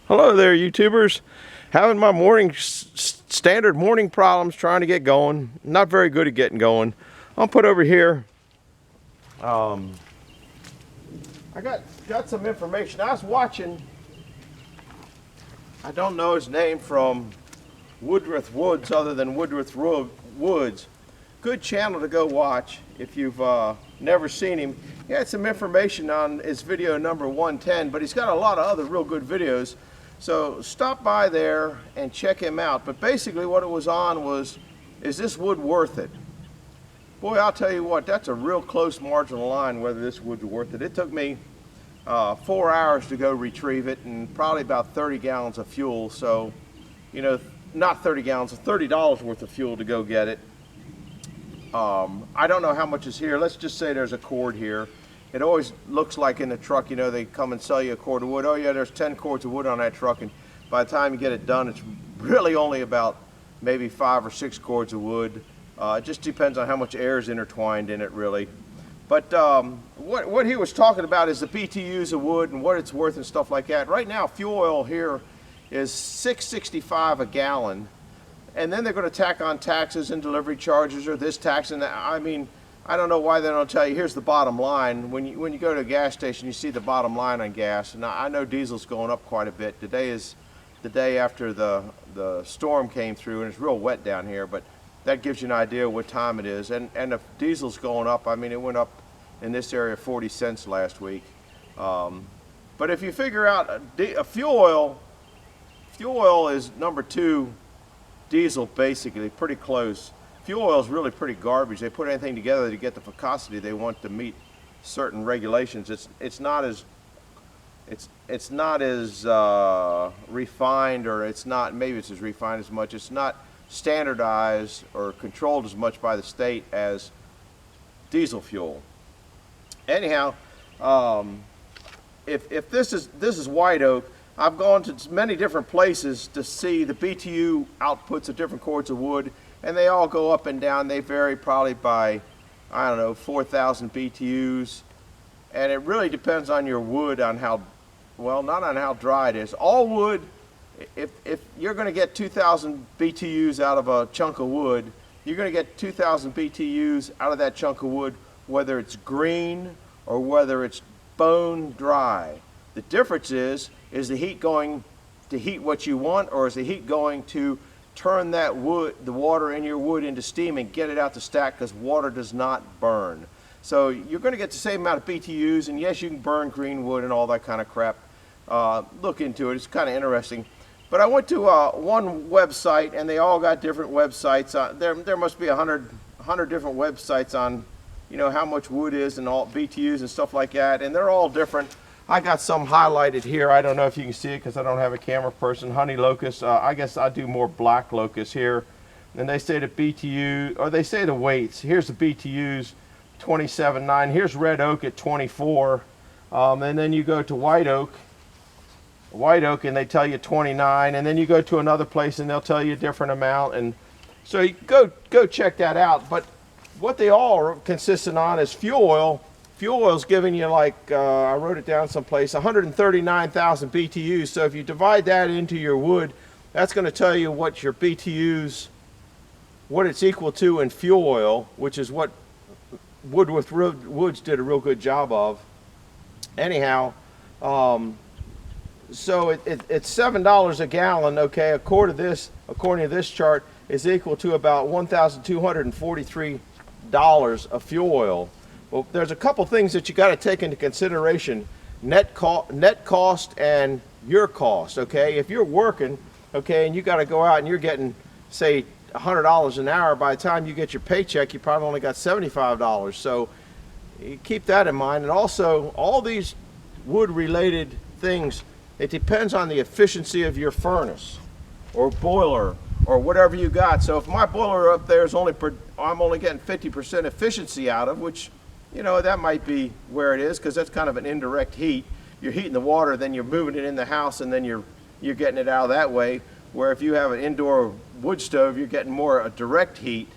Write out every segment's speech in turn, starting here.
Hello there, YouTubers. Having my standard morning problems trying to get going. Not very good at getting going. I'll put over here. I got some information. I was watching. I don't know his name from Woodruff Woods, other than Woodruff Woods. Good channel to go watch if you've never seen him. He had some information on his video number 110, but he's got a lot of other real good videos. So stop by there and check him out. But basically what it was on was, is this wood worth it? Boy, I'll tell you what, that's a real close marginal line whether this wood's worth it. It took me 4 hours to go retrieve it and probably about 30 gallons of fuel. So, you know, not 30 gallons, $30 worth of fuel to go get it. I don't know how much is here. Let's just say there's a cord here. It always looks like in the truck, you know, they come and sell you a cord of wood. Oh yeah, there's 10 cords of wood on that truck, and by the time you get it done, it's really only about maybe 5 or 6 cords of wood. It just depends on how much air is intertwined in it, really. But what he was talking about is the BTUs of wood and what it's worth and stuff like that. Right now, fuel oil here is $6.65 a gallon, and then they're going to tack on taxes and delivery charges or this tax and that. I mean, I don't know why they don't tell you, here's the bottom line. When you go to a gas station, you see the bottom line on gas. And I know diesel's going up quite a bit. Today is the day after the storm came through, and it's real wet down here, but that gives you an idea what time it is. And if diesel's going up, I mean, it went up in this area 40 cents last week. But if you figure out fuel oil is number 2 diesel, basically, pretty close. Fuel oil is really pretty garbage. They put anything together to get the viscosity they want to meet certain regulations. It's not as refined, or maybe it's as refined as much. It's not standardized or controlled as much by the state as diesel fuel. Anyhow, if this is white oak, I've gone to many different places to see the BTU outputs of different cords of wood, and they all go up and down. They vary probably by, I don't know, 4,000 BTUs. And it really depends on your wood, on how, well, not on how dry it is. All wood, if you're going to get 2,000 BTUs out of a chunk of wood, you're going to get 2,000 BTUs out of that chunk of wood, whether it's green or whether it's bone dry. The difference is the heat going to heat what you want, or is the heat going to turn that wood, the water in your wood, into steam and get it out the stack, because water does not burn. So you're going to get the same amount of BTUs, and yes, you can burn green wood and all that kind of crap. Look into it. It's kind of interesting. But I went to one website, and they all got different websites. There must be 100 different websites on, you know, how much wood is and all BTUs and stuff like that, and they're all different. I got some highlighted here. I don't know if you can see it because I don't have a camera person. Honey locust. I guess I do more black locust here. And they say the BTU, or they say the weights. Here's the BTUs, 27.9. Here's red oak at 24. And then you go to white oak, and they tell you 29. And then you go to another place and they'll tell you a different amount. And so you go check that out. But what they all are consistent on is fuel oil. Fuel oil is giving you, like, I wrote it down someplace, 139,000 BTUs. So if you divide that into your wood, that's going to tell you what your BTUs, what it's equal to in fuel oil, which is what Woodruff Woods did a real good job of. Anyhow, so it's $7 a gallon. Okay, according to this chart, is equal to about $1,243 of fuel oil. Well, there's a couple things that you got to take into consideration: net cost and your cost. Okay, if you're working, okay, and you got to go out and you're getting, say, $100 an hour, by the time you get your paycheck, you probably only got $75. So you keep that in mind. And also, all these wood-related things, it depends on the efficiency of your furnace or boiler or whatever you got. So if my boiler up there is I'm only getting 50% efficiency out of, which, you know, that might be where it is, because that's kind of an indirect heat. You're heating the water, then you're moving it in the house, and then you're getting it out that way. Where if you have an indoor wood stove, you're getting more a direct heat.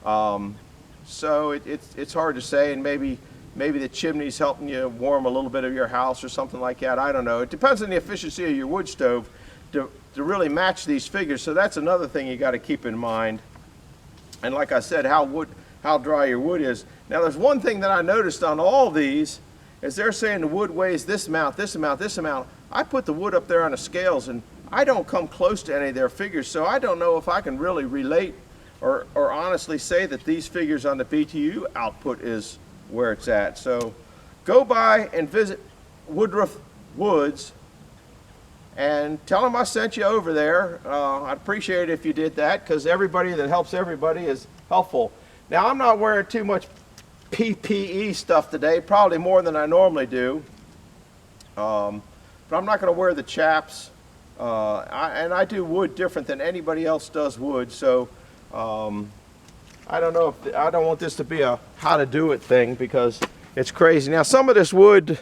So it's hard to say, and maybe maybe the chimney's helping you warm a little bit of your house or something like that. I don't know. It depends on the efficiency of your wood stove to really match these figures. So that's another thing you got to keep in mind. And like I said, how dry your wood is. Now there's one thing that I noticed on all these is they're saying the wood weighs this amount, this amount, this amount. I put the wood up there on the scales and I don't come close to any of their figures, so I don't know if I can really relate or honestly say that these figures on the BTU output is where it's at. So go by and visit Woodruff Woods and tell them I sent you over there. I'd appreciate it if you did that, because everybody that helps everybody is helpful. Now I'm not wearing too much PPE stuff today, probably more than I normally do, but I'm not going to wear the chaps. And I do wood different than anybody else does wood, so I don't know if I don't want this to be a how to do it thing, because it's crazy. Now some of this wood,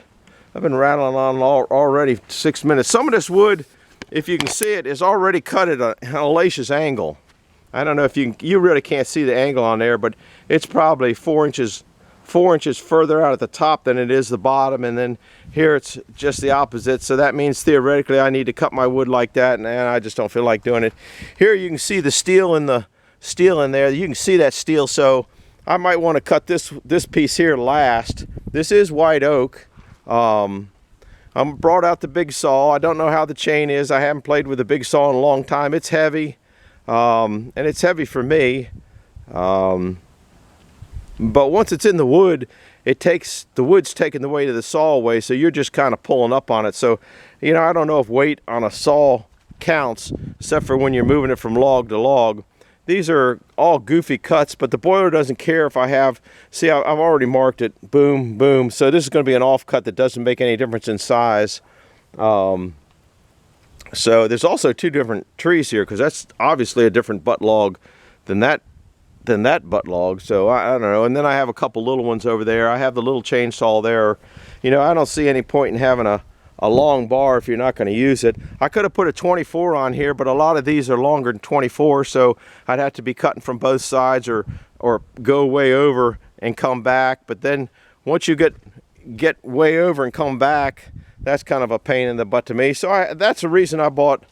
I've been rattling on already 6 minutes. Some of this wood, if you can see it, is already cut at a hellacious angle. I don't know if you really can't see the angle on there, but it's probably 4 inches further out at the top than it is the bottom, and then here it's just the opposite. So that means theoretically I need to cut my wood like that, and I just don't feel like doing it. Here you can see the steel in there. You can see that steel, so I might want to cut this piece here last. This is white oak. I brought out the big saw. I don't know how the chain is. I haven't played with a big saw in a long time. It's heavy, and it's heavy for me. But once it's in the wood, the wood's taking the weight of the saw away, so you're just kind of pulling up on it. So, you know, I don't know if weight on a saw counts, except for when you're moving it from log to log. These are all goofy cuts, but the boiler doesn't care if I have, see, I've already marked it, boom, boom. So this is going to be an off cut that doesn't make any difference in size. So there's also 2 different trees here, because that's obviously a different butt log than that butt log. So I don't know. And then I have a couple little ones over there. I have the little chainsaw there. You know, I don't see any point in having a long bar if you're not going to use it. I could have put a 24 on here, but a lot of these are longer than 24, so I'd have to be cutting from both sides or go way over and come back. But then once you get way over and come back, that's kind of a pain in the butt to me. So that's the reason I bought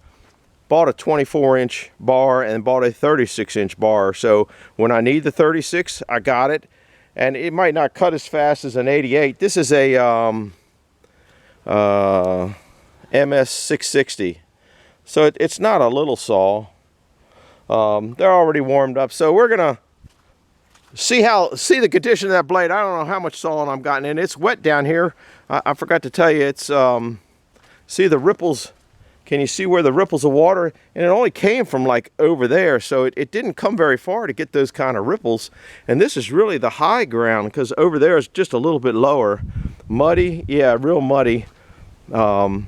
a 24-inch bar and bought a 36-inch bar. So when I need the 36, I got it. And it might not cut as fast as an 88. This is a MS660. So it's not a little saw. They're already warmed up. So we're gonna see the condition of that blade. I don't know how much sawing I'm gotten in. It's wet down here. I forgot to tell you, it's see the ripples. Can you see where the ripples of water? And it only came from like over there, so it didn't come very far to get those kind of ripples. And this is really the high ground, because over there is just a little bit lower. Muddy, yeah, real muddy. And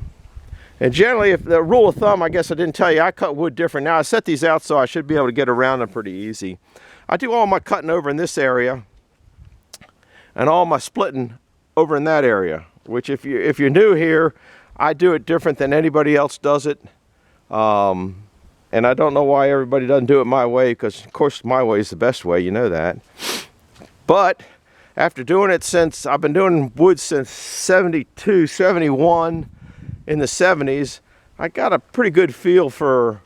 generally, if the rule of thumb, I guess I didn't tell you, I cut wood different. Now I set these out so I should be able to get around them pretty easy. I do all my cutting over in this area, and all my splitting over in that area. Which, if you're new here, I do it different than anybody else does it, and I don't know why everybody doesn't do it my way, because of course my way is the best way, you know that. But after doing it since, I've been doing wood since 72, 71, in the 70s, I got a pretty good feel for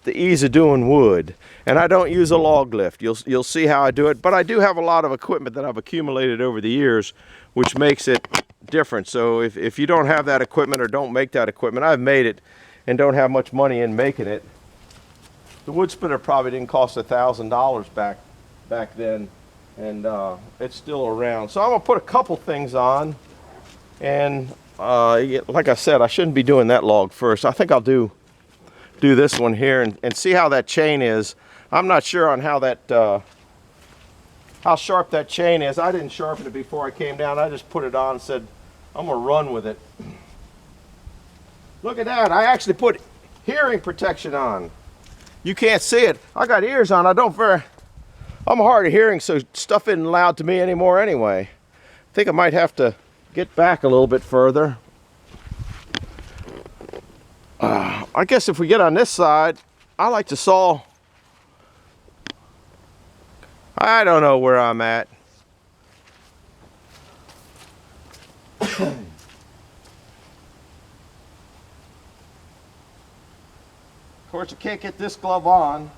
the ease of doing wood. And I don't use a log lift. You'll see how I do it, but I do have a lot of equipment that I've accumulated over the years, which makes it different. So if you don't have that equipment or don't make that equipment, I've made it and don't have much money in making it. The wood splitter probably didn't cost $1,000 back then, and it's still around. So I'm gonna put a couple things on, and like I said, I shouldn't be doing that log first. I think I'll do this one here and see how that chain is. I'm not sure on how sharp that chain is. I didn't sharpen it before I came down. I just put it on and said, I'm gonna run with it. Look at that, I actually put hearing protection on. You can't see it. I got ears on. I'm hard of hearing, so stuff isn't loud to me anymore anyway. I think I might have to get back a little bit further. I guess if we get on this side, I like to saw. I don't know where I'm at. course, you can't get this glove on.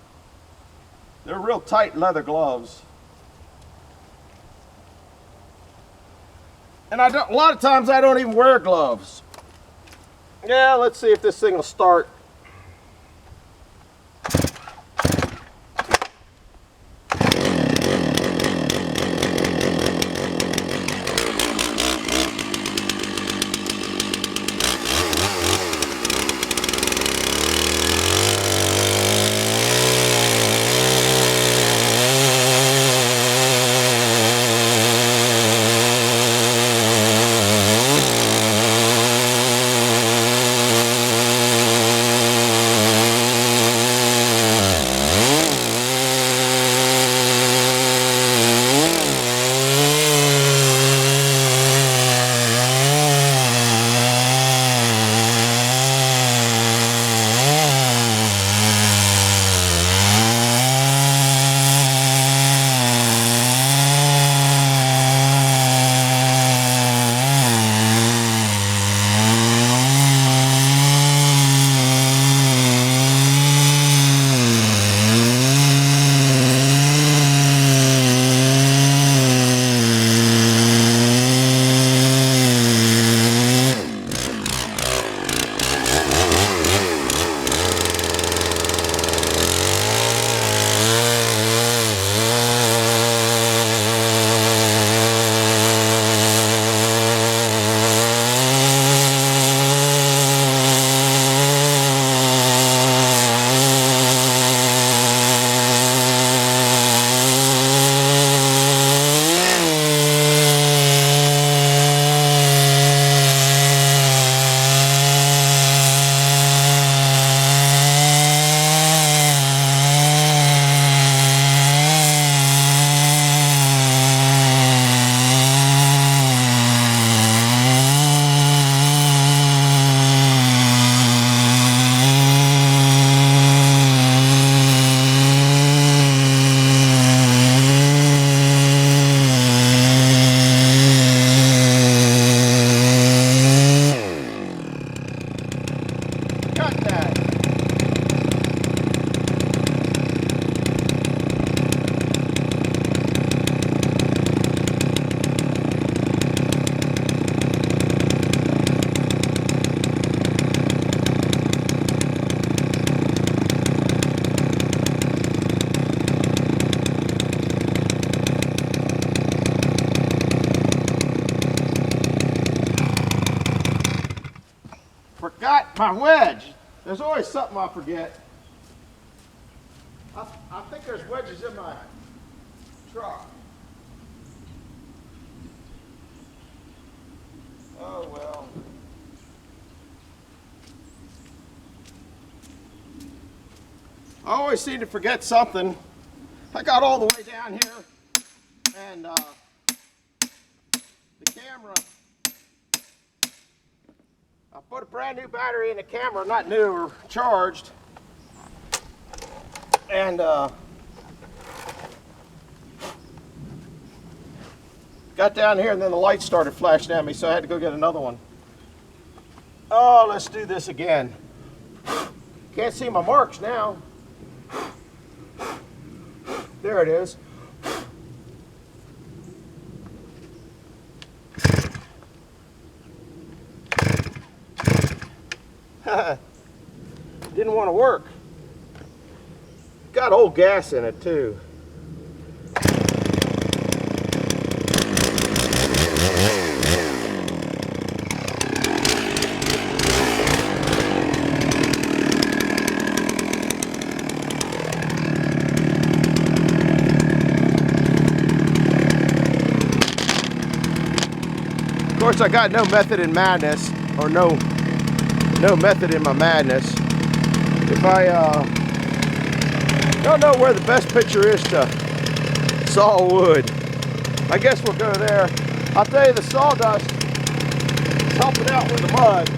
They're real tight leather gloves. And a lot of times I don't even wear gloves. Yeah, let's see if this thing will start. Forgot my wedge. There's always something I forget. I think there's wedges in my truck. Oh well. I always seem to forget something. I got all the way down here and the camera. I put a brand new battery in the camera, not new or charged, and got down here and then the lights started flashing at me, so I had to go get another one. Oh, let's do this again. Can't see my marks now. There it is. Didn't want to work. Got old gas in it too. Of course, I got no method in madness, or no method in my madness. If I don't know where the best picture is to saw wood, I guess we'll go there. I'll tell you, the sawdust is helping out with the mud.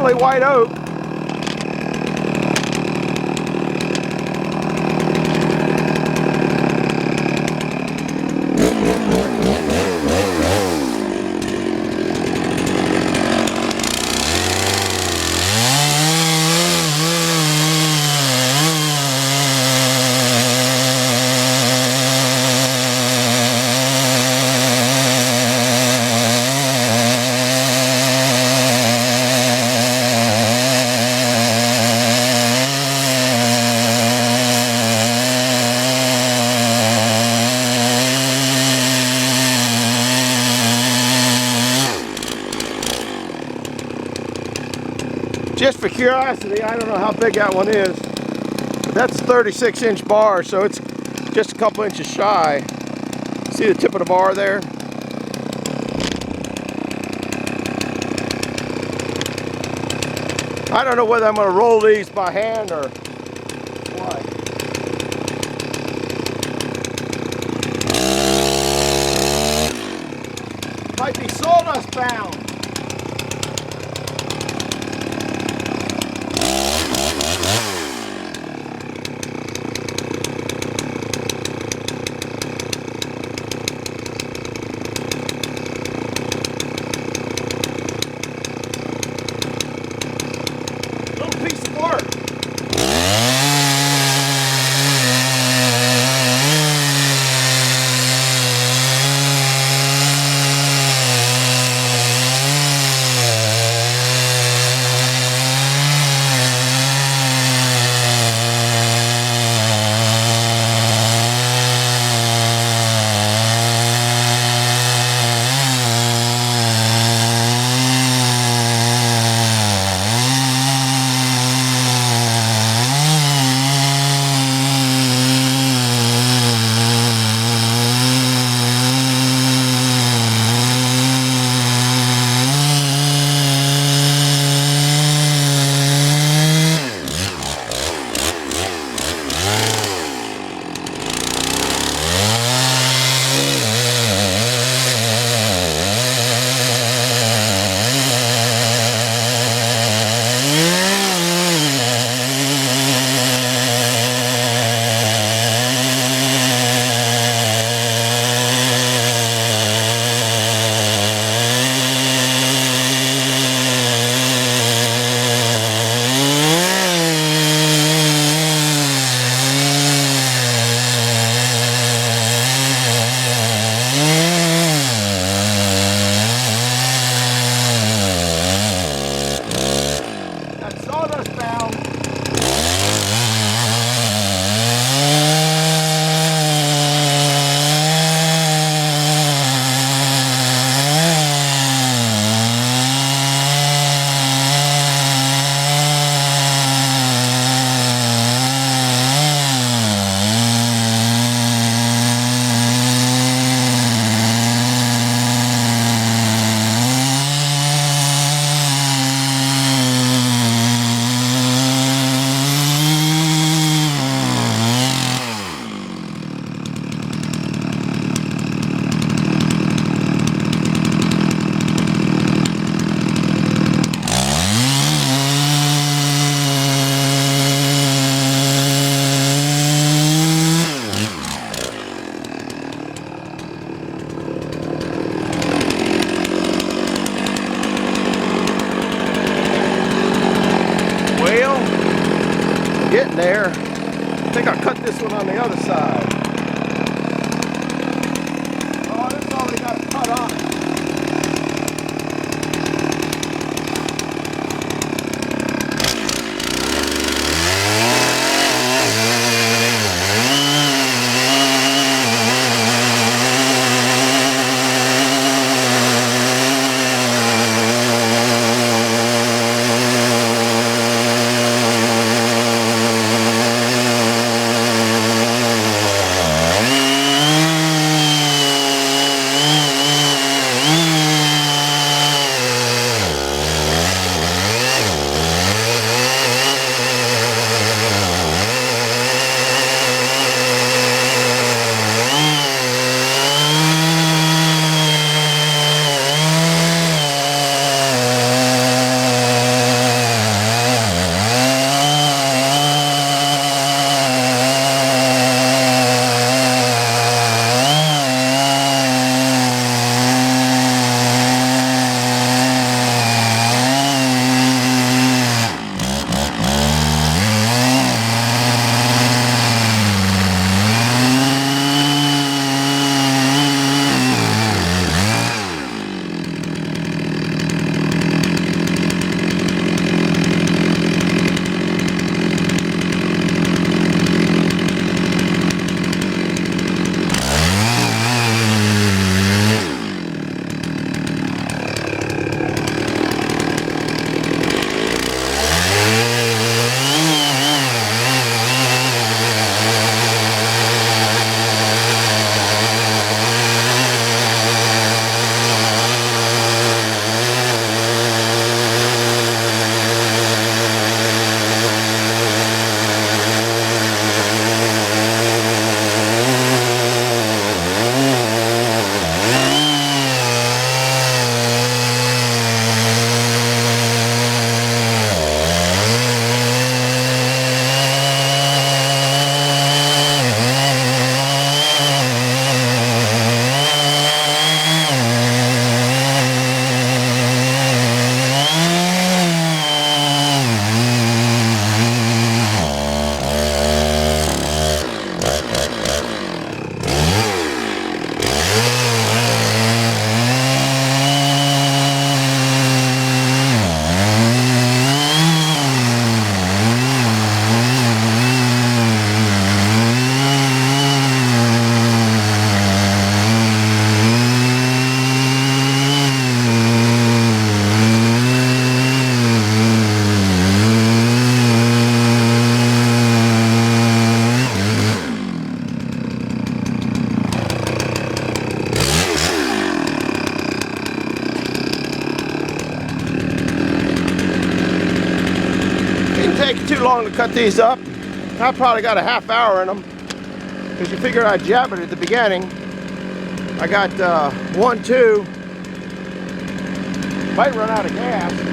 definitely white oak. Just for curiosity, I don't know how big that one is, but that's a 36-inch bar, so it's just a couple inches shy. See the tip of the bar there? I don't know whether I'm going to roll these by hand or what. Might be sawdust bound. Piece of work. long to cut these up. I probably got a half hour in them because you figure I'd jab it at the beginning. I got 1, 2. Might run out of gas.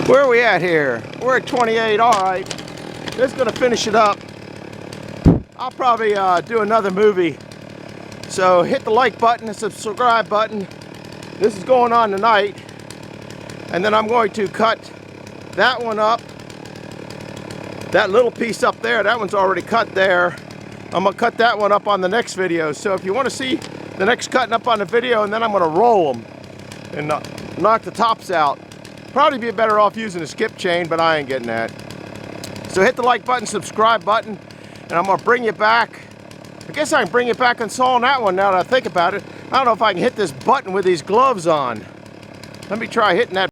Where are we at here? We're at 28, all right. This is gonna finish it up. I'll probably do another movie. So hit the like button, the subscribe button. This is going on tonight. And then I'm going to cut that one up. That little piece up there, that one's already cut there. I'm gonna cut that one up on the next video. So if you wanna see the next cutting up on the video, and then I'm gonna roll them and knock the tops out. Probably be better off using a skip chain, but I ain't getting that. So hit the like button, subscribe button, and I'm gonna bring you back. I guess I can bring you back on sawing that one now that I think about it. I don't know if I can hit this button with these gloves on. Let me try hitting that.